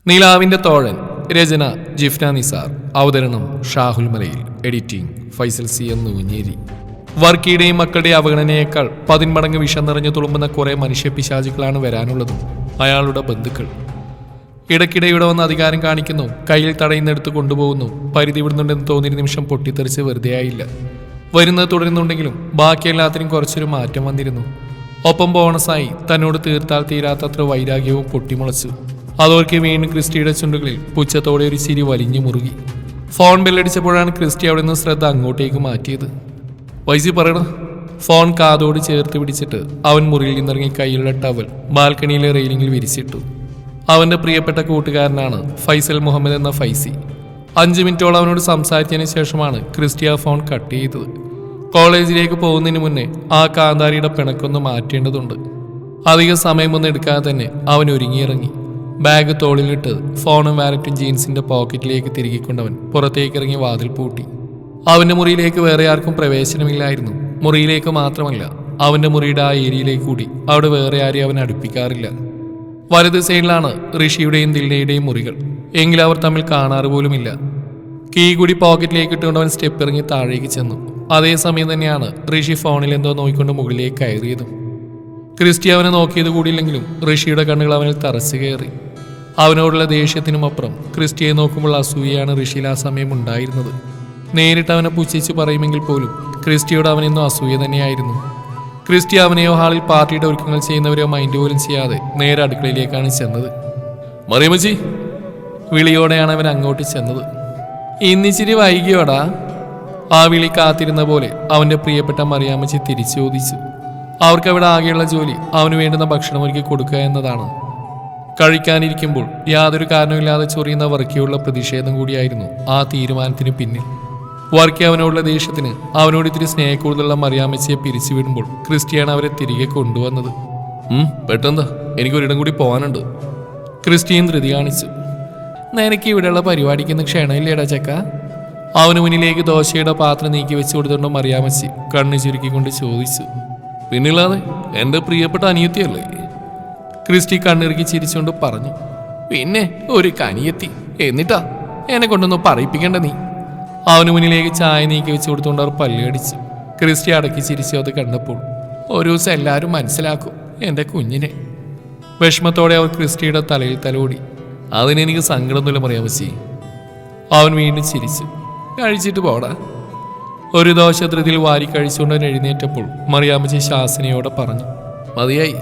നിലാവിന്റെ തോഴൻ. രചന ജിഫ്ന നിസാർ. അവതരണം ഷാഹുൽ മലയിൽ. Editing Faisal C എന്ന് ഊഞ്ഞേരി. വർക്കിയുടെയും മക്കളുടെ അവഗണനയേക്കാൾ 10 മടങ്ങ് വിഷം നിറഞ്ഞു തുളുമ്പുന്ന കുറെ മനുഷ്യപിശാചുക്കളാണ് വരാനുള്ളത്. അയാളുടെ ബന്ധുക്കൾ. ഇടയ്ക്കിടെ ഇവിടെ വന്ന് അധികാരം കാണിക്കുന്നു, കയ്യിൽ തടയുന്നെടുത്ത് കൊണ്ടുപോകുന്നു. പരിധി വിടുന്നുണ്ടെന്ന് തോന്നിയ നിമിഷം പൊട്ടിത്തെറിച്ച് വെറുതെ ആയില്ല. വരുന്നത് തുടരുന്നുണ്ടെങ്കിലും ബാക്കിയെല്ലാത്തിനും കുറച്ചൊരു മാറ്റം വന്നിരുന്നു. ഒപ്പം ബോണസായി തന്നോട് തീർത്താൽ തീരാത്തത്ര വൈരാഗ്യവും പൊട്ടിമുളച്ചു. അതോർക്ക് വീണ്ടും ക്രിസ്റ്റിയുടെ ചുണ്ടുകളിൽ പുച്ഛത്തോടെ ഒരു ചിരി വലിഞ്ഞു മുറുകി. ഫോൺ ബെല്ലടിച്ചപ്പോഴാണ് ക്രിസ്റ്റി അവിടെ നിന്ന് ശ്രദ്ധ അങ്ങോട്ടേക്ക് മാറ്റിയത്. വൈസി പറയണ. ഫോൺ കാതോട് ചേർത്ത് പിടിച്ചിട്ട് അവൻ മുറിയിൽ നിന്നിറങ്ങി കയ്യിലുള്ള ടവൽ ബാൽക്കണിയിലെ റെയിലിംഗിൽ വിരിച്ചിട്ടു. അവന്റെ പ്രിയപ്പെട്ട കൂട്ടുകാരനാണ് ഫൈസൽ മുഹമ്മദ് എന്ന ഫൈസി. 5 മിനിറ്റോളം അവനോട് സംസാരിച്ചതിന് ശേഷമാണ് ക്രിസ്റ്റി ആ ഫോൺ കട്ട് ചെയ്തത്. കോളേജിലേക്ക് പോകുന്നതിന് മുന്നേ ആ കാന്താരിയുടെ പിണക്കൊന്ന് മാറ്റേണ്ടതുണ്ട്. അധിക സമയമൊന്നും എടുക്കാതെ തന്നെ അവൻ ഒരുങ്ങിയിറങ്ങി. ബാഗ് തോളിലിട്ട് ഫോണും വാലറ്റും ജീൻസിന്റെ പോക്കറ്റിലേക്ക് തിരികിക്കൊണ്ടവൻ പുറത്തേക്ക് ഇറങ്ങി വാതിൽ പൂട്ടി. അവന്റെ മുറിയിലേക്ക് വേറെ ആർക്കും പ്രവേശനമില്ലായിരുന്നു. മുറിയിലേക്ക് മാത്രമല്ല, അവന്റെ മുറിയുടെ ആ ഏരിയയിലേക്ക് കൂടി അവിടെ വേറെ ആരെയും അവൻ അടുപ്പിക്കാറില്ല. വലത് സൈഡിലാണ് ഋഷിയുടെയും ദിൽനയുടെയും മുറികൾ. എങ്കിലും അവർ തമ്മിൽ കാണാറ് പോലുമില്ല. കീ കൂടി പോക്കറ്റിലേക്ക് ഇട്ടുകൊണ്ടവൻ സ്റ്റെപ്പ് ഇറങ്ങി താഴേക്ക് ചെന്നു. അതേസമയം തന്നെയാണ് ഋഷി ഫോണിൽ എന്തോ നോക്കിക്കൊണ്ട് മുകളിലേക്ക് കയറിയതും. ക്രിസ്റ്റി അവനെ നോക്കിയത് കൂടിയില്ലെങ്കിലും ഋഷിയുടെ കണ്ണുകൾ അവനിൽ തറച്ചു കയറി. അവനോടുള്ള ദേഷ്യത്തിനും അപ്പുറം ക്രിസ്റ്റിയെ നോക്കുമ്പോൾ അസൂയയാണ് ഋഷിയിൽ ആ സമയം ഉണ്ടായിരുന്നത്. നേരിട്ട് അവനെ പുച്ഛിച്ച് പറയുമെങ്കിൽ പോലും ക്രിസ്റ്റിയോട് അവനെന്നും അസൂയ തന്നെയായിരുന്നു. ക്രിസ്റ്റി അവനെയോ ഹാളിൽ പാർട്ടിയുടെ ഒരുക്കങ്ങൾ ചെയ്യുന്നവരെയോ മൈൻഡ് പോലും ചെയ്യാതെ നേരെ അടുക്കളയിലേക്കാണ് ചെന്നത്. മറിയമ്മച്ചി വിളിയോടെയാണ് അവൻ അങ്ങോട്ട് ചെന്നത്. ഇന്നിച്ചിരി വൈകിയോടാ? ആ വിളി കാത്തിരുന്ന പോലെ അവന്റെ പ്രിയപ്പെട്ട മറിയാമ്മച്ചി തിരിച്ചു ചോദിച്ചു. അവർക്കവിടെ ആകെയുള്ള ജോലി അവന് വേണ്ടുന്ന ഭക്ഷണം ഒരുക്കി കൊടുക്കുക എന്നതാണ്. കഴിക്കാനിരിക്കുമ്പോൾ യാതൊരു കാരണമില്ലാതെ ചൊറിയുന്ന വർക്കിയുള്ള പ്രതിഷേധം കൂടിയായിരുന്നു ആ തീരുമാനത്തിന് പിന്നിൽ. വർക്കി അവനോടുള്ള ദേഷ്യത്തിന് അവനോട് ഇത്തിരി സ്നേഹക്കൂടുതലുള്ള മറിയാമ്മച്ചിയെ പിരിച്ചുവിടുമ്പോൾ ക്രിസ്റ്റിയാണ് അവരെ തിരികെ കൊണ്ടുവന്നത്. പെട്ടെന്താ, എനിക്കൊരിടം കൂടി പോകാനുണ്ട്. ക്രിസ്റ്റിയും ധൃതി കാണിച്ചു. നിനക്ക് ഇവിടെയുള്ള പരിപാടിക്കൊന്നും ക്ഷണമില്ലേടാ ചക്ക? അവന് മുന്നിലേക്ക് ദോശയുടെ പാത്രം നീക്കി വെച്ച് കൊടുത്തുകൊണ്ട് മറിയാമ്മച്ചി കണ്ണു ചുരുക്കിക്കൊണ്ട് ചോദിച്ചു. പിന്നില്ലാതെ, എൻ്റെ പ്രിയപ്പെട്ട അനിയത്തിയല്ലേ? ക്രിസ്റ്റി കണ്ണിറുക്കി ചിരിച്ചുകൊണ്ട് പറഞ്ഞു. പിന്നെ ഒരു കനിയെത്തി, എന്നിട്ടാ എന്നെ കൊണ്ടൊന്നും പറയിപ്പിക്കണ്ട നീ. അവന് മുന്നിലേക്ക് ചായ നീക്കി വെച്ച് കൊടുത്തുകൊണ്ട് അവർ പല്ലുകടിച്ചു. ക്രിസ്റ്റി അടക്കി ചിരിച്ചു. അത് കണ്ടപ്പോൾ ഒരു ദിവസം എല്ലാവരും മനസ്സിലാക്കും എൻ്റെ കുഞ്ഞിനെ. വിഷമത്തോടെ അവർ ക്രിസ്റ്റിയുടെ തലയിൽ തലോടി. അതിനെനിക്ക് സങ്കടമൊന്നുമില്ല മറിയാമ്മച്ചി. അവൻ വീണ്ടും ചിരിച്ചു. കഴിച്ചിട്ട് പോടാ. ഒരു ദോശ ധൃതിയിൽ വാരി കഴിച്ചുകൊണ്ട് എഴുന്നേറ്റപ്പോൾ മറിയാമ്മച്ചി ശാസനയോടെ പറഞ്ഞു. മതിയായി.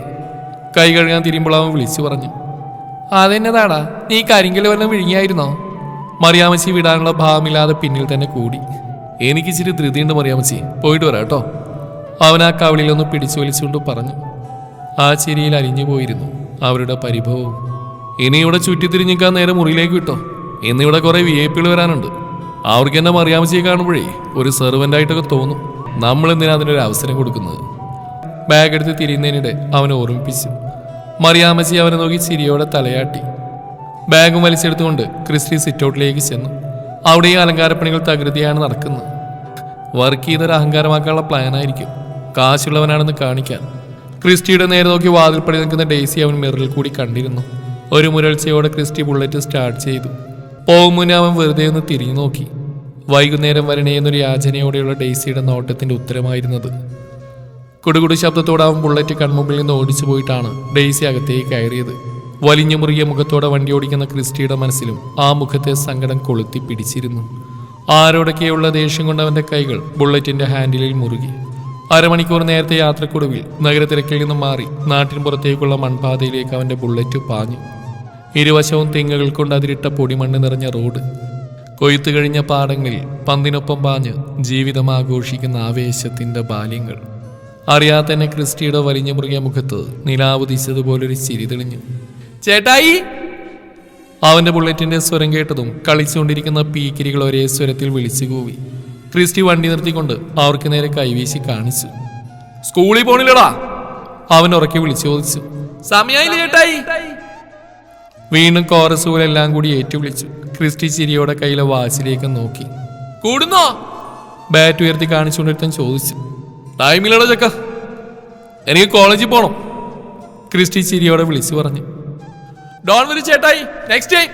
കൈ കഴുകാൻ തിരിയുമ്പോൾ അവൻ വിളിച്ചു പറഞ്ഞു. അതെന്നതാടാ, നീ കരിങ്കൽ വല്ലതും വിഴുങ്ങിയായിരുന്നോ? മറിയാമ്മച്ചി വിടാനുള്ള ഭാവമില്ലാതെ പിന്നിൽ തന്നെ കൂടി. എനിക്കിച്ചിരി ധൃതിയുണ്ട് മറിയാമ്മച്ചി, പോയിട്ട് വരാം കേട്ടോ. അവൻ ആ കവിളിലൊന്ന് പിടിച്ചു വലിച്ചുകൊണ്ട് പറഞ്ഞു. ആ ചിരിയിൽ അലിഞ്ഞു പോയിരുന്നു അവരുടെ പരിഭവവും. ഇനി ഇവിടെ ചുറ്റിത്തിരിഞ്ഞിക്കാൻ നേരെ മുറിയിലേക്ക് വിട്ടോ. ഇന്നിവിടെ കുറെ VIP വരാനുണ്ട്. അവർക്ക് എന്നെ മറിയാമ്മച്ചിയെ കാണുമ്പോഴേ ഒരു സെർവൻ്റായിട്ടൊക്കെ തോന്നും. നമ്മൾ എന്തിനാ അതിനൊരു അവസരം കൊടുക്കുന്നത്? ബാഗ് എടുത്ത് തിരിയുന്നതിനിടെ അവനെ ഓർമ്മിപ്പിച്ചു. മറിയാമ്മച്ചി അവനെ നോക്കി ചിരിയോടെ തലയാട്ടി. ബാഗും വലിച്ചെടുത്തുകൊണ്ട് ക്രിസ്റ്റി സിറ്റൗട്ടിലേക്ക് ചെന്നു. അവിടെ ഈ അലങ്കാരപ്പണികൾ തകൃതിയാണ് നടക്കുന്നത്. വർക്ക് ചെയ്തൊരു അഹങ്കാരമാക്കാനുള്ള പ്ലാനായിരിക്കും, കാശുള്ളവനാണെന്ന് കാണിക്കാൻ. ക്രിസ്റ്റിയുടെ നേരെ നോക്കി വാതിൽപ്പടി നിൽക്കുന്ന ഡെയ്സി അവൻ മിററിൽ കൂടി കണ്ടിരുന്നു. ഒരു മുരൾച്ചയോടെ ക്രിസ്റ്റി ബുള്ളറ്റ് സ്റ്റാർട്ട് ചെയ്തു. പോകും മുന്നേ അവൻ വെറുതെ ഒന്ന് തിരിഞ്ഞു നോക്കി. വൈകുന്നേരം വരണേ എന്നൊരു യാചനയോടെയുള്ള ഡെയ്സിയുടെ നോട്ടത്തിന്റെ ഉത്തരമായിരുന്നത്. കുടുകുടു ശബ്ദത്തോടെ അവൻ ബുള്ളറ്റ് കൺമുമ്പിൽ നിന്ന് ഓടിച്ചു പോയിട്ടാണ് ഡെയ്സി അകത്തേക്ക് കയറിയത്. വലിഞ്ഞു മുറുകിയ മുഖത്തോടെ വണ്ടി ഓടിക്കുന്ന ക്രിസ്റ്റിയുടെ മനസ്സിലും ആ മുഖത്തെ സങ്കടം കൊളുത്തി പിടിച്ചിരുന്നു. ആരോടൊക്കെയുള്ള ദേഷ്യം കൊണ്ട് അവന്റെ കൈകൾ ബുള്ളറ്റിന്റെ ഹാൻഡിലിൽ മുറുകി. അരമണിക്കൂർ നേരത്തെ യാത്രക്കൊടുവിൽ നഗരത്തിരക്കിൽ നിന്നും മാറി നാട്ടിൻ പുറത്തേക്കുള്ള മൺപാതയിലേക്ക് അവന്റെ ബുള്ളറ്റ് പാഞ്ഞു. ഇരുവശവും തെങ്ങുകൾ കൊണ്ട് അതിരിട്ട പൊടിമണ്ണ് നിറഞ്ഞ റോഡ്. കൊയ്ത്തു കഴിഞ്ഞ പാടങ്ങളിൽ പന്തിനൊപ്പം പാഞ്ഞ് ജീവിതം ആഘോഷിക്കുന്ന ആവേശത്തിന്റെ ബാല്യങ്ങൾ. അറിയാതെ തന്നെ ക്രിസ്റ്റിയുടെ വലിഞ്ഞു മുറുകിയ മുഖത്ത് നിലാവ് ദിശതുപോലൊരു ചിരി തെളിഞ്ഞു. ചേട്ടായി! അവന്റെ ബുള്ളറ്റിന്റെ സ്വരം കേട്ടതും കളിച്ചുകൊണ്ടിരിക്കുന്ന പീക്കിരികൾ ഒരേ സ്വരത്തിൽ വിളിച്ചു കൂവി. ക്രിസ്റ്റി വണ്ടി നിർത്തിക്കൊണ്ട് അവർക്ക് നേരെ കൈവീശി കാണിച്ചു. സ്കൂളിൽ പോണില്ലടാ? അവൻ ഉറക്കി വിളിച്ചു ചോദിച്ചു. സമയായില്ല ചേട്ടായി. വീണ്ടും കോറസുകളെല്ലാം കൂടി ഏറ്റുവിളിച്ചു. ക്രിസ്റ്റി ചിരിയോടെ കയ്യിലെ വാച്ചിലേക്ക് നോക്കി. കൂടുന്നോ? ബാറ്റ് ഉയർത്തി കാണിച്ചുകൊണ്ടിരുത്തൻ ചോദിച്ചു. ടൈമില്ലടാ ചക്ക, എനിക്ക് കോളേജിൽ പോണം. ക്രിസ്റ്റി ചിരിയോടെ വിളിച്ചു പറഞ്ഞു. ഡോൺ വരി ചേട്ടായി, നെക്സ്റ്റ് ടൈം.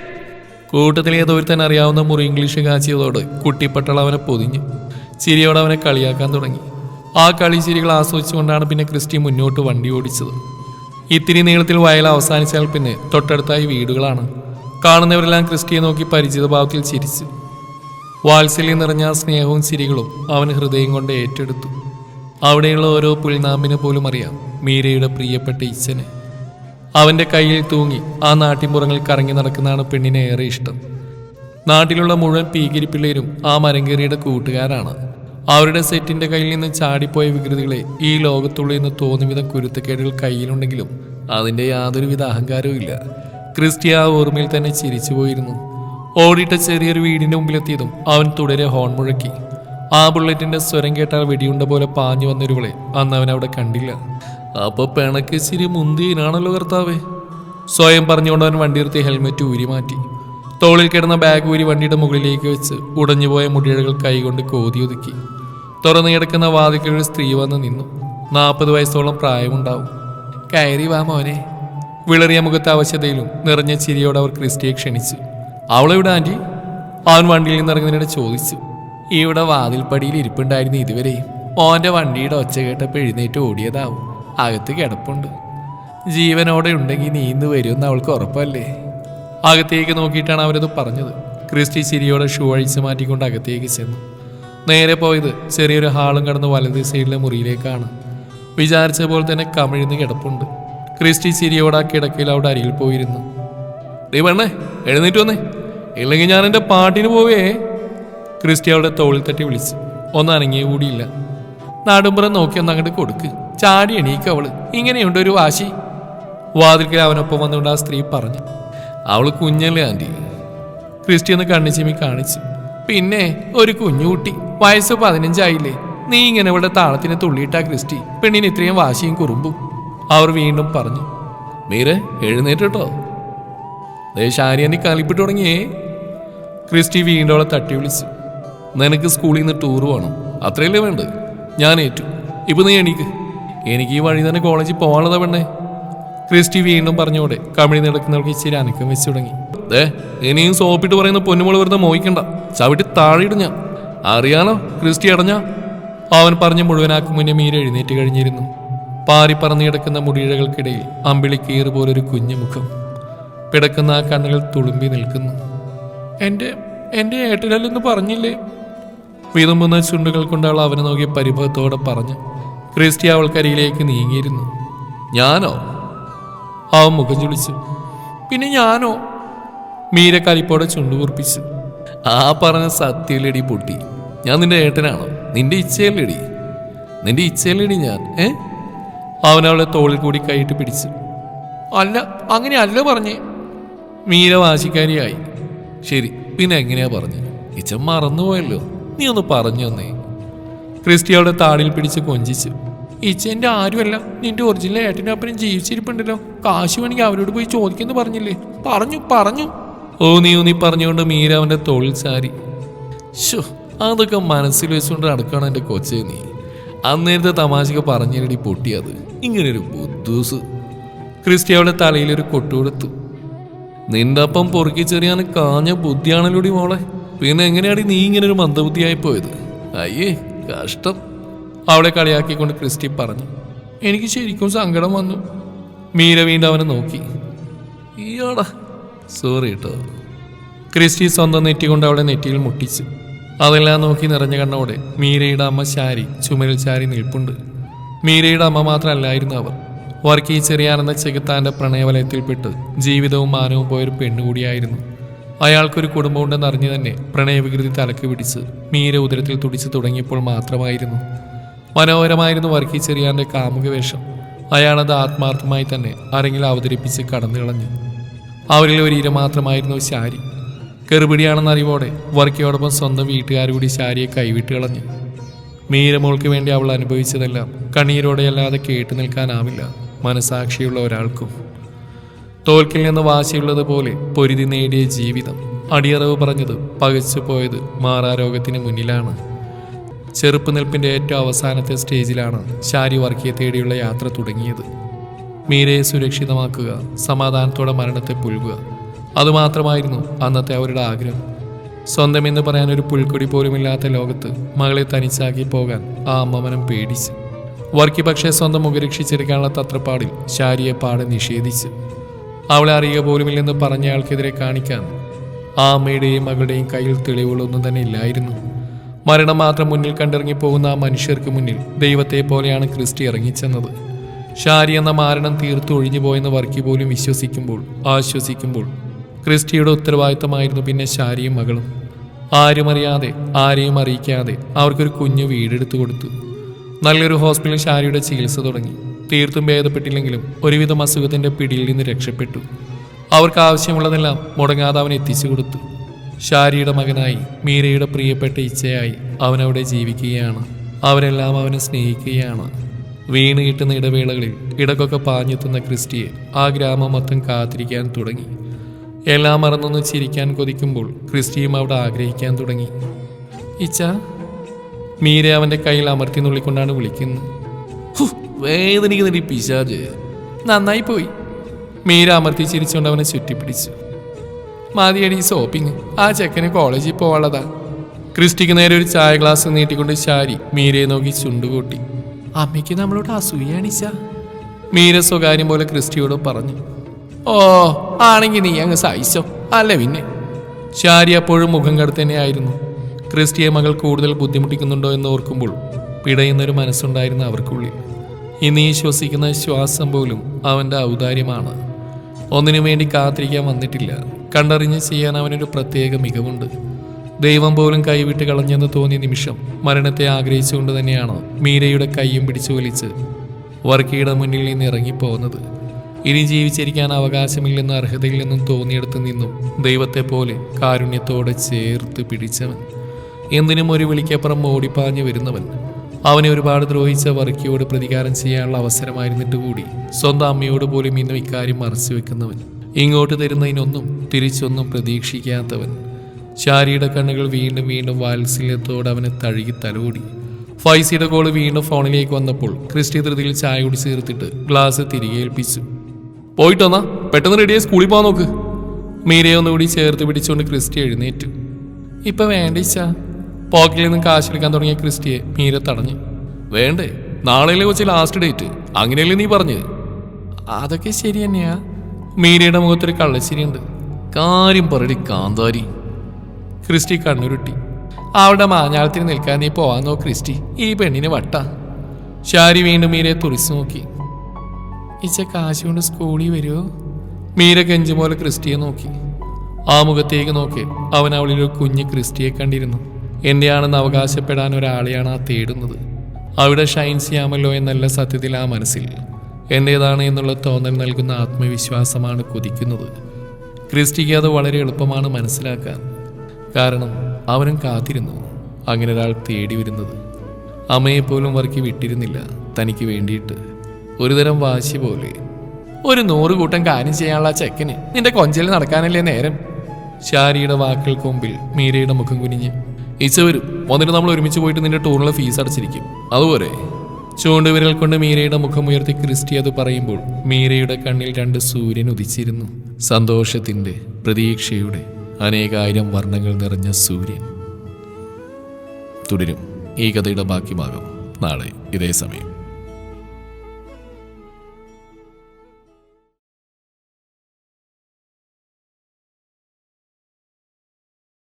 കൂട്ടത്തിൽ ഏതോരുത്തൻ അറിയാവുന്ന മുറി ഇംഗ്ലീഷ് കാച്ചിയതോട് കുട്ടിപ്പട്ടൾ അവനെ പൊതിഞ്ഞു. ചിരിയോടെ അവനെ കളിയാക്കാൻ തുടങ്ങി. ആ കളി ചിരികൾ ആസ്വദിച്ചുകൊണ്ടാണ് പിന്നെ ക്രിസ്റ്റി മുന്നോട്ട് വണ്ടി ഓടിച്ചത്. ഇത്തിരി നീളത്തിൽ വയൽ അവസാനിച്ചാൽ പിന്നെ തൊട്ടടുത്തായി വീടുകളാണ്. കാണുന്നവരെല്ലാം ക്രിസ്റ്റിയെ നോക്കി പരിചിത ഭാവത്തിൽ ചിരിച്ചു. വാത്സല്യം നിറഞ്ഞ സ്നേഹവും ചിരികളും അവൻ ഹൃദയം കൊണ്ട് ഏറ്റെടുത്തു. അവിടെയുള്ള ഓരോ പുൽനാമ്പിനെ പോലും അറിയാം മീരയുടെ പ്രിയപ്പെട്ട ഇച്ഛന്. അവൻ്റെ കയ്യിൽ തൂങ്ങി ആ നാട്ടിൻപുറങ്ങളിൽ കറങ്ങി നടക്കുന്നതാണ് പെണ്ണിനെ ഏറെ ഇഷ്ടം. നാട്ടിലുള്ള മുഴുവൻ പീകിരി പിള്ളേരും ആ മരങ്കേറിയുടെ കൂട്ടുകാരാണ്. അവരുടെ സെറ്റിന്റെ കയ്യിൽ നിന്ന് ചാടിപ്പോയ വികൃതികളെ ഈ ലോകത്തുള്ളിൽ നിന്ന് തോന്നും വിധം കുരുത്തക്കേടുകൾ കയ്യിലുണ്ടെങ്കിലും അതിൻ്റെ യാതൊരുവിധ അഹങ്കാരവും ഇല്ല. ക്രിസ്റ്റി ആ ഓർമ്മയിൽ തന്നെ ചിരിച്ചുപോയിരുന്നു. ഓടിയിട്ട ചെറിയൊരു വീടിന്റെ മുമ്പിലെത്തിയതും അവൻ തുടരെ ഹോൺ മുഴക്കി. ആ ബുള്ളറ്റിന്റെ സ്വരം കേട്ടാൽ വെടിയുണ്ട പോലെ പാഞ്ഞു വന്നൊരുവളെ അന്ന് അവൻ അവിടെ കണ്ടില്ല. അപ്പൊ പിണക്ക് ചിരി മുന്തിയനാണല്ലോ കർത്താവേ, സ്വയം പറഞ്ഞുകൊണ്ട് അവൻ വണ്ടി നിർത്തി ഹെൽമെറ്റ് ഊരി മാറ്റി. തോളിൽ കിടന്ന ബാഗ് ഊരി വണ്ടിയുടെ മുകളിലേക്ക് വെച്ച് ഉടഞ്ഞുപോയ മുടിയഴകൾ കൈകൊണ്ട് കോതിയൊതുക്കി. തുറന്നു കിടക്കുന്ന വാതിക്കൽ ഒരു സ്ത്രീ വന്ന് നിന്നു. 40 വയസ്സോളം പ്രായമുണ്ടാവും. കയറി വാ മോനെ. വിളറിയ മുഖത്തെ ആവശ്യതയിലും നിറഞ്ഞ ചിരിയോടെ അവർ ക്രിസ്റ്റിയെ ക്ഷണിച്ചു. അവളെവിടെ ആൻറ്റി? അവൻ വണ്ടിയിൽ നിന്ന് ഇറങ്ങുന്നതിനിടെ ചോദിച്ചു. ഇവിടെ വാതിൽപ്പടിയിൽ ഇരിപ്പുണ്ടായിരുന്നു ഇതുവരെയും. ഓൻ്റെ വണ്ടിയുടെ ഒച്ച കേട്ടപ്പോൾ എഴുന്നേറ്റ് ഓടിയതാവും. അകത്ത് കിടപ്പുണ്ട്. ജീവനോടെ ഉണ്ടെങ്കിൽ നീ ഇന്ന് വരുമെന്ന് അവൾക്ക് ഉറപ്പല്ലേ? അകത്തേക്ക് നോക്കിയിട്ടാണ് അവരത് പറഞ്ഞത്. ക്രിസ്റ്റി ചിരിയോടെ ഷൂ അഴിച്ച് മാറ്റിക്കൊണ്ട് അകത്തേക്ക് ചെന്നു. നേരെ പോയത് ചെറിയൊരു ഹാളും കടന്ന് വലത് സൈഡിലെ മുറിയിലേക്കാണ്. വിചാരിച്ച പോലെ തന്നെ കമിഴ്ന്ന് കിടപ്പുണ്ട്. ക്രിസ്റ്റി ചിരിയോടെ ആ കിടക്കയിൽ അവിടെ അരികിൽ പോയിരുന്നു. നീ പെണ്ണേ എഴുന്നേറ്റ് വന്നേ, ഇല്ലെങ്കിൽ ഞാൻ എൻ്റെ പാട്ടിന് പോവേ. ക്രിസ്റ്റി അവളുടെ തോളിൽ തട്ടി വിളിച്ചു. ഒന്നും അനങ്ങിയ കൂടിയില്ല. നാടുമ്പുറം നോക്കി ഒന്ന് അങ്ങോട്ട് കൊടുക്ക്. ചാടി എണീക്ക് അവള്. ഇങ്ങനെയുണ്ട് ഒരു വാശി. വാതിൽക്കൽ അവനൊപ്പം വന്നുകൊണ്ട് ആ സ്ത്രീ പറഞ്ഞു. അവള് കുഞ്ഞല്ലേ ആൻറ്റി? ക്രിസ്റ്റി ഒന്ന് കണ്ണിച്ചിമ്മി കാണിച്ചു. പിന്നെ ഒരു കുഞ്ഞുകുട്ടി, വയസ്സ് 15 ആയില്ലേ? നീ ഇങ്ങനെ ഇവിടെ താളത്തിന് തുള്ളിയിട്ടാ ക്രിസ്റ്റി പെണ്ണിന് ഇത്രയും വാശിയും കുറുമ്പും. അവർ വീണ്ടും പറഞ്ഞു. മീരെ എഴുന്നേറ്റോ, ദേശാരി ആൻറ്റി കളിപ്പിട്ട് തുടങ്ങിയേ. ക്രിസ്റ്റി വീണ്ടും അവളെ തട്ടി വിളിച്ചു. നിനക്ക് സ്കൂളിൽ നിന്ന് ടൂർ പോകണം, അത്രയല്ലേ വേണ്ടത്? ഞാൻ ഏറ്റു. ഇപ്പൊ നീ എണീക്ക്. എനിക്ക് ഈ വഴി തന്നെ കോളേജിൽ പോകാനുള്ളതാ പെണ്ണേ. ക്രിസ്റ്റി വീണ്ടും പറഞ്ഞോടെ കമിഴി നടക്കുന്നവൾക്ക് ഇച്ചിരി അനക്കം വെച്ച് തുടങ്ങി. ഇനിയും സോപ്പിട്ട് പറയുന്ന പൊന്നുമോള് വെറുതെ മോഹിക്കണ്ട, ചവിട്ടി താഴെയിടും ഞാൻ. അറിയാലോ ക്രിസ്റ്റി അടഞ്ഞ. അവൻ പറഞ്ഞ് മുഴുവനാക്കും മുന്നേ മീര എഴുന്നേറ്റ് കഴിഞ്ഞിരുന്നു. പാറി പറന്നു കിടക്കുന്ന മുടിയിഴകൾക്കിടയിൽ അമ്പിളി കീറ് പോലൊരു കുഞ്ഞു മുഖം. പിടക്കുന്ന ആ കണ്ണുകൾ തുളുമ്പി നിൽക്കുന്നു. എൻ്റെ ഏട്ടനല്ലെന്ന് പറഞ്ഞില്ലേ? വിതുമ്പുന്ന ചുണ്ടുകൾ കൊണ്ട് അവൾ അവനെ നോക്കി പരിഭവത്തോടെ പറഞ്ഞു. ക്രിസ്റ്റി അവൾക്കരിയിലേക്ക് നീങ്ങിയിരുന്നു. ഞാനോ? അവൻ മുഖം ചുളിച്ചു. പിന്നെ ഞാനോ? മീര കലിപ്പോടെ ചുണ്ടുകൂർപ്പിച്ചു. ആ പറഞ്ഞ സത്യയിലടി പൊട്ടി. ഞാൻ നിന്റെ ഏട്ടനാണോ? നിന്റെ ഇച്ഛയല്ലേടി? നിന്റെ ഇച്ഛയല്ലേടി ഞാൻ? അവൻ അവളെ തോളിൽ കൂടി കൈയിട്ട് പിടിച്ചു. അല്ല, അങ്ങനെ അല്ല പറഞ്ഞേ. മീര വാശിക്കാരിയായി. ശരി, പിന്നെ എങ്ങനെയാ പറഞ്ഞു? ഇച്ഛൻ മറന്നുപോയല്ലോ, നീ ഒന്ന് പറഞ്ഞു തന്നേ. ക്രിസ്റ്റി അവളുടെ താടിയിൽ പിടിച്ച് കൊഞ്ചിച്ചു. ഇച്ഛൻ്റെ ആരുമല്ല, നിന്റെ ഒറിജിനൽ ഏട്ടനപ്പനും ജീവിച്ചിരിപ്പുണ്ടല്ലോ. കാശ് വേണമെങ്കിൽ അവരോട് പോയി ചോദിക്കുന്നു പറഞ്ഞില്ലേ? പറഞ്ഞു. ഓ നീ പറഞ്ഞുകൊണ്ട് മീര അവൻ്റെ തോളിൽ ചാരി. ഷോ, അതൊക്കെ മനസ്സിൽ വെച്ചുകൊണ്ട് നടക്കണം എൻ്റെ കൊച്ചേ നീ. അന്നേരത്തെ തമാശക്ക് പറഞ്ഞിരടി പൊട്ടിയത്. ഇങ്ങനൊരു ബുദ്ധൂസ്. ക്രിസ്റ്റി അവളുടെ തലയിലൊരു കൊട്ടുകൊടുത്തു. നിന്റെ അപ്പം പൊറുക്കി ചെറിയാൻ കാഞ്ഞ ബുദ്ധിയാണല്ലോടി മോളെ. പിന്നെ എങ്ങനെയാടി നീ ഇങ്ങനെ ഒരു മന്ദബുദ്ധിയായി പോയത്? അയ്യേ കഷ്ടം. അവളെ കളിയാക്കിക്കൊണ്ട് ക്രിസ്റ്റി പറഞ്ഞു. എനിക്ക് ശരിക്കും സങ്കടം വന്നു. മീര വീണ്ടും അവനെ നോക്കി. ഈയാടാ സോറി കേട്ടോ. ക്രിസ്റ്റി സ്വന്തം നെറ്റിക്കൊണ്ട് അവളെ നെറ്റിയിൽ മുട്ടിച്ചു. അതെല്ലാം നോക്കി നിറഞ്ഞ കണ്ണോടെ മീരയുടെ അമ്മ ശാരി ചുമരിൽ ചാരി നിൽപ്പുണ്ട്. മീരയുടെ അമ്മ മാത്രമല്ലായിരുന്നു അവർ. വർക്കി ചെറിയാനെന്ന ചെകുത്താൻ്റെ പ്രണയവലയത്തിൽപ്പെട്ട് ജീവിതവും മാനവും പോയൊരു പെണ്ണുകൂടിയായിരുന്നു. അയാൾക്കൊരു കുടുംബമുണ്ടെന്ന് അറിഞ്ഞു തന്നെ പ്രണയവികൃതി തലക്ക് പിടിച്ച് മീര ഉദരത്തിൽ തുടിച്ചു തുടങ്ങിയപ്പോൾ മാത്രമായിരുന്നു. മനോഹരമായിരുന്നു വർക്കി ചെറിയാൻ്റെ കാമുക വേഷം. അയാളത് ആത്മാർത്ഥമായി തന്നെ ആരെങ്കിലും അവതരിപ്പിച്ച് കടന്നു കളഞ്ഞു. അവരിൽ ഒരു ഇര മാത്രമായിരുന്നു ശാരി. കെറുപിടിയാണെന്ന അറിവോടെ വർക്കിയോടൊപ്പം സ്വന്തം വീട്ടുകാരുകൂടി ശാരിയെ കൈവിട്ട് കളഞ്ഞു. മീരമോൾക്ക് വേണ്ടി അവൾ അനുഭവിച്ചതെല്ലാം കണ്ണീരോടെയല്ലാതെ കേട്ടു നിൽക്കാനാവില്ല മനസാക്ഷിയുള്ള ഒരാൾക്കും. തോൽക്കിൽ നിന്ന് വാശിയുള്ളതുപോലെ പൊരുതി നേടിയ ജീവിതം അടിയറവ് പറഞ്ഞത് പകച്ചു പോയത് മാറാരോഗത്തിന് മുന്നിലാണ്. ചെറുപ്പ് നിൽപ്പിൻ്റെ ഏറ്റവും അവസാനത്തെ സ്റ്റേജിലാണ് ശാരി വർക്കിയെ തേടിയുള്ള യാത്ര തുടങ്ങിയത്. മീരയെ സുരക്ഷിതമാക്കുക, സമാധാനത്തോടെ മരണത്തെ പുൽകുക. അതുമാത്രമായിരുന്നു അന്നത്തെ അവരുടെ ആഗ്രഹം. സ്വന്തം എന്ന് പറയാൻ ഒരു പുൽക്കൊടി പോലുമില്ലാത്ത ലോകത്ത് മകളെ തനിച്ചാക്കി പോകാൻ ആ അമ്മമനം പേടിച്ചു. വർക്കി പക്ഷേ സ്വന്തം മുഖരക്ഷിച്ചെടുക്കാനുള്ള തത്രപ്പാടിൽ ശാരിയെ പാടെ നിഷേധിച്ചു. അവളെ അറിയുക പോലുമില്ലെന്ന് പറഞ്ഞയാൾക്കെതിരെ കാണിക്കാൻ ആ അമ്മയുടെയും മകളുടെയും കയ്യിൽ തെളിവുകളൊന്നും തന്നെ ഇല്ലായിരുന്നു. മരണം മാത്രം മുന്നിൽ കണ്ടിറങ്ങി പോകുന്ന ആ മനുഷ്യർക്ക് മുന്നിൽ ദൈവത്തെ പോലെയാണ് ക്രിസ്റ്റി ഇറങ്ങിച്ചെന്നത്. ശാരി എന്ന മാരണം തീർത്തു ഒഴിഞ്ഞു പോയെന്ന് വർക്കി പോലും വിശ്വസിക്കുമ്പോൾ ആശ്വസിക്കുമ്പോൾ ക്രിസ്റ്റിയുടെ ഉത്തരവാദിത്തമായിരുന്നു പിന്നെ ശാരിയും മകളും. ആരും അറിയാതെ ആരെയും അറിയിക്കാതെ അവർക്കൊരു കുഞ്ഞു വീടെടുത്തു കൊടുത്തു. നല്ലൊരു ഹോസ്പിറ്റലിൽ ശാരിയുടെ ചികിത്സ തുടങ്ങി. തീർത്തും ഭേദപ്പെട്ടില്ലെങ്കിലും ഒരുവിധം അസുഖത്തിന്റെ പിടിയിൽ നിന്ന് രക്ഷപ്പെട്ടു. അവർക്ക് ആവശ്യമുള്ളതെല്ലാം മുടങ്ങാതെ അവൻ എത്തിച്ചു കൊടുത്തു. ശാരിയുടെ മകനായി, മീരയുടെ പ്രിയപ്പെട്ട ഇച്ഛയായി അവനവിടെ ജീവിക്കുകയാണ്. അവരെല്ലാം അവനെ സ്നേഹിക്കുകയാണ്. വീണ് കിട്ടുന്ന ഇടവേളകളിൽ ഇടക്കൊക്കെ പാഞ്ഞെത്തുന്ന ക്രിസ്റ്റിയെ ആ ഗ്രാമം മൊത്തം കാത്തിരിക്കാൻ തുടങ്ങി. എല്ലാം മറന്നൊന്ന് ചിരിക്കാൻ കൊതിക്കുമ്പോൾ ക്രിസ്റ്റിയും അവിടെ ആഗ്രഹിക്കാൻ തുടങ്ങി. ഇച്ച, മീര അവന്റെ കയ്യിൽ അമർത്തി നുള്ളിക്കൊണ്ടാണ് വിളിക്കുന്നത്. വേദനിക്കുന്ന പിശാച്. നന്നായി പോയി. മീര അമർത്തി ചിരിച്ചുകൊണ്ട് അവനെ ചുറ്റിപ്പിടിച്ചു. മതിയടി സോപ്പിങ്, ആ ചെക്കന് കോളേജിൽ പോവാനുള്ളതാ. ക്രിസ്റ്റിക്ക് നേരെ ഒരു ചായ ഗ്ലാസ് നീട്ടിക്കൊണ്ട് ശാരി മീരയെ നോക്കി ചുണ്ടുകൂട്ടി. അമ്മയ്ക്ക് നമ്മളോട് അസൂയാണിച്ച, മീര സ്വകാര്യം പോലെ ക്രിസ്റ്റിയോട് പറഞ്ഞു. ഓ, ആണെങ്കിൽ നീ അങ്ങ് സഹിച്ചോ, അല്ല പിന്നെ. ശാരി അപ്പോഴും മുഖം കടു തന്നെയായിരുന്നു. ക്രിസ്റ്റിയെ മകൾ കൂടുതൽ ബുദ്ധിമുട്ടിക്കുന്നുണ്ടോ എന്ന് ഓർക്കുമ്പോൾ പിടയുന്നൊരു മനസ്സുണ്ടായിരുന്നു അവർക്കുള്ളിൽ. ഇനി ശ്വസിക്കുന്ന ശ്വാസം പോലും അവൻ്റെ ഔദാര്യമാണ്. ഒന്നിനു വേണ്ടി കാത്തിരിക്കാൻ വന്നിട്ടില്ല. കണ്ടറിഞ്ഞ് ചെയ്യാൻ അവനൊരു പ്രത്യേക മികവുണ്ട്. ദൈവം പോലും കൈവിട്ട് കളഞ്ഞെന്ന് തോന്നിയ നിമിഷം മരണത്തെ ആഗ്രഹിച്ചുകൊണ്ട് തന്നെയാണ് മീരയുടെ കൈയും പിടിച്ചു വലിച്ച് വർക്കിയുടെ മുന്നിൽ നിന്ന് ഇറങ്ങിപ്പോകുന്നത്. ഇനി ജീവിച്ചിരിക്കാൻ അവകാശമില്ലെന്നും അർഹതയില്ലെന്നും തോന്നിയെടുത്ത് നിന്നും ദൈവത്തെ പോലെ കാരുണ്യത്തോടെ ചേർത്ത് പിടിച്ചവൻ, എന്തിനും ഒരു വിളിക്കപ്പുറം ഓടിപ്പാഞ്ഞു വരുന്നവൻ, അവനെ ഒരുപാട് ദ്രോഹിച്ച വർക്കിയോട് പ്രതികാരം ചെയ്യാനുള്ള അവസരമായിരുന്നിട്ട് കൂടി സ്വന്തം അമ്മയോട് പോലും ഇന്നും ഇക്കാര്യം മറച്ചു വെക്കുന്നവൻ, ഇങ്ങോട്ട് തരുന്നതിനൊന്നും തിരിച്ചൊന്നും പ്രതീക്ഷിക്കാത്തവൻ. ശാരിയുടെ കണ്ണുകൾ വീണ്ടും വീണ്ടും വാത്സല്യത്തോടെ അവനെ തഴുകി തലോടി. ഫൈസിയുടെ കോള് വീണ്ടും ഫോണിലേക്ക് വന്നപ്പോൾ ക്രിസ്റ്റി ധൃതിയിൽ ചായ കുടിച്ച് തീർത്തിട്ട് ഗ്ലാസ് തിരികെ ഏൽപ്പിച്ചു. പോയിട്ട് വന്നാ പെട്ടെന്ന് റെഡിയായി സ്കൂളിൽ പോകാൻ നോക്ക്. മീരയെ ഒന്നുകൂടി ചേർത്ത് പിടിച്ചുകൊണ്ട് ക്രിസ്റ്റി എഴുന്നേറ്റു. ഇപ്പൊ വേണ്ടിച്ചാ. പോക്കറ്റിൽ നിന്നും കാശെടുക്കാൻ തുടങ്ങിയ ക്രിസ്റ്റിയെ മീര തടഞ്ഞു. വേണ്ടേ, നാളെയല്ലേ കൊച്ചി ലാസ്റ്റ് ഡേറ്റ്, അങ്ങനെയല്ലേ നീ പറഞ്ഞ്? അതൊക്കെ ശരി തന്നെയാ. മീരയുടെ മുഖത്തൊരു കള്ളച്ചിരിയുണ്ട്. കാര്യം പറടി കാന്താരി. ക്രിസ്റ്റി കണ്ണുരുട്ടി. അവളുടെ മാഞ്ഞാളത്തിന് നിൽക്കാൻ നീ പോവാൻ നോ ക്രിസ്റ്റി, ഈ പെണ്ണിന് വട്ട. ശാരി വീണ്ടും മീരയെ തുറിച്ചു നോക്കി. ഇച്ച കാശ് കൊണ്ട് സ്കൂളിൽ വരുമോ? മീര കെഞ്ചു പോലെ ക്രിസ്റ്റിയെ നോക്കി. ആ മുഖത്തേക്ക് നോക്കി അവൻ അവളിലൊരു കുഞ്ഞ് ക്രിസ്റ്റിയെ കണ്ടിരുന്നു. എന്റെയാണെന്ന് അവകാശപ്പെടാൻ ഒരാളെയാണ് ആ തേടുന്നത്. അവിടെ ഷൈൻ ചെയ്യാമല്ലോ എന്നല്ല സത്യത്തിൽ ആ മനസ്സിൽ എന്റേതാണ് എന്നുള്ള തോന്നൽ നൽകുന്ന ആത്മവിശ്വാസമാണ് കൊതിക്കുന്നത്. ക്രിസ്റ്റിക്ക് അത് വളരെ എളുപ്പമാണ് മനസ്സിലാക്കാൻ. കാരണം അവനും കാത്തിരുന്നു അങ്ങനെ ഒരാൾ തേടി വരുന്നത്. അമ്മയെപ്പോലും വർക്കി വിട്ടിരുന്നില്ല തനിക്ക് വേണ്ടിയിട്ട്. ഒരുതരം വാശി പോലെ. ഒരു 100 കൂട്ടം കാര്യം ചെയ്യാനുള്ള ചെക്കന് നിന്റെ കൊഞ്ചലിൽ നടക്കാനല്ലേ നേരം. ശാരിയുടെ വാക്കുകൾക്ക് മുമ്പിൽ മീരയുടെ മുഖം കുനിഞ്ഞ്. ഇച്ച വരും, വന്നിട്ട് നമ്മൾ ഒരുമിച്ച് പോയിട്ട് നിന്റെ ടൂറിനുള്ള ഫീസ് അടച്ചിരിക്കും, അതുപോലെ. ചൂണ്ടുവിരൽ കൊണ്ട് മീരയുടെ മുഖം ഉയർത്തി ക്രിസ്റ്റി അത് പറയുമ്പോൾ മീരയുടെ കണ്ണിൽ 2 സൂര്യൻ ഉദിച്ചിരുന്നു. സന്തോഷത്തിന്റെ, പ്രതീക്ഷയുടെ അനേകായിരം വർണ്ണങ്ങൾ നിറഞ്ഞ സൂര്യൻ. തുടരും ഈ കഥയുടെ ബാക്കി ഭാഗം നാളെ ഇതേ സമയം.